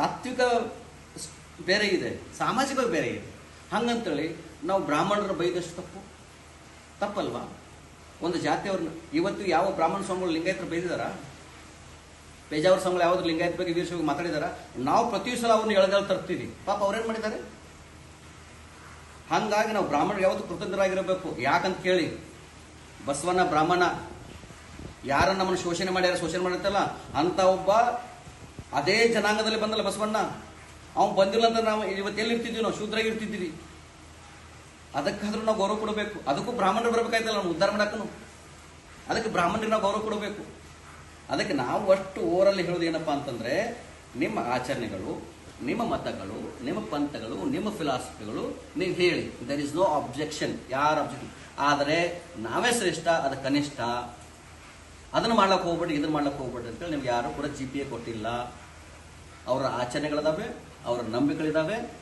ತಾತ್ವಿಕ ಬೇರೆ ಇದೆ, ಸಾಮಾಜಿಕವಾಗಿ ಬೇರೆ ಇದೆ. ಹಂಗಂತೇಳಿ ನಾವು ಬ್ರಾಹ್ಮಣರ ಬೈದಷ್ಟು ತಪ್ಪಲ್ವಾ? ಒಂದು ಜಾತಿಯವ್ರನ್ನ ಇವತ್ತು ಯಾವ ಬ್ರಾಹ್ಮಣ ಸ್ವಾಮಿಗಳು ಲಿಂಗಾಯತರು ಬೈದಿದಾರ? ಪೇಜಾವರ ಸ್ವಾಮಿಗಳು ಯಾವ್ದು ಲಿಂಗಾಯತ ಬಗ್ಗೆ ವೀರಶೈವ ಮಾತಾಡಿದಾರ? ನಾವು ಪ್ರತಿ ಸಲ ಅವ್ರನ್ನ ಎಳೆದಾಳು ತರ್ತೀವಿ. ಪಾಪ ಅವ್ರೇನ್ ಮಾಡಿದ್ದಾರೆ? ಹಂಗಾಗಿ ನಾವು ಬ್ರಾಹ್ಮಣರು ಯಾವತ್ತು ಕೃತಜ್ಞರಾಗಿರಬೇಕು. ಯಾಕಂತ ಕೇಳಿ, ಬಸವನ ಬ್ರಾಹ್ಮಣ ಯಾರ ನಮ್ಮನ್ನು ಶೋಷಣೆ ಮಾಡಿರ್ತಲ್ಲ ಅಂತ ಒಬ್ಬ ಅದೇ ಜನಾಂಗದಲ್ಲಿ ಬಂದಲ್ಲ ಬಸವಣ್ಣ. ಅವ್ನು ಬಂದಿಲ್ಲ ಅಂತ ನಾವು ಇವತ್ತು ಎಲ್ಲಿ ಇರ್ತಿದ್ವಿ? ನಾವು ಶೂದ್ರಾಗಿ ಇರ್ತಿದ್ವಿ. ಅದಕ್ಕಾದ್ರೂ ನಾವು ಗೌರವ ಕೊಡಬೇಕು. ಅದಕ್ಕೂ ಬ್ರಾಹ್ಮಣರು ಬರಬೇಕಾಯ್ತಲ್ಲ ನಾವು ಉದ್ಧಾರ ಮಾಡಕ್ಕೂ. ಅದಕ್ಕೆ ಬ್ರಾಹ್ಮಣರಿಗೆ ನಾವು ಗೌರವ ಕೊಡಬೇಕು. ಅದಕ್ಕೆ ನಾವು ಅಷ್ಟು ಓರಲ್ಲಿ ಹೇಳೋದು ಏನಪ್ಪಾ ಅಂತಂದ್ರೆ, ನಿಮ್ಮ ಆಚರಣೆಗಳು, ನಿಮ್ಮ ಮತಗಳು, ನಿಮ್ಮ ಪಂಥಗಳು, ನಿಮ್ಮ ಫಿಲಾಸಫಿಗಳು ನೀವು ಹೇಳಿ, ದರ್ ಇಸ್ ನೋ ಅಬ್ಜೆಕ್ಷನ್. ಯಾರ ಅಬ್ಜೆಕ್ಷನ್? ಆದರೆ ನಾವೇ ಶ್ರೇಷ್ಠ, ಅದು ಕನಿಷ್ಠ, ಅದನ್ನು ಮಾಡ್ಲಕ್ಕೆ ಹೋಗ್ಬೇಡಿ, ಇದನ್ನು ಮಾಡ್ಲಕ್ಕೆ ಹೋಗ್ಬೇಡಿ ಅಂತೇಳಿ ನಿಮ್ಗೆ ಯಾರು ಕೂಡ GPA ಕೊಟ್ಟಿಲ್ಲ. ಅವರ ಆಚರಣೆಗಳಿದಾವೆ, ಅವರ ನಂಬಿಕೆಗಳಿದಾವೆ.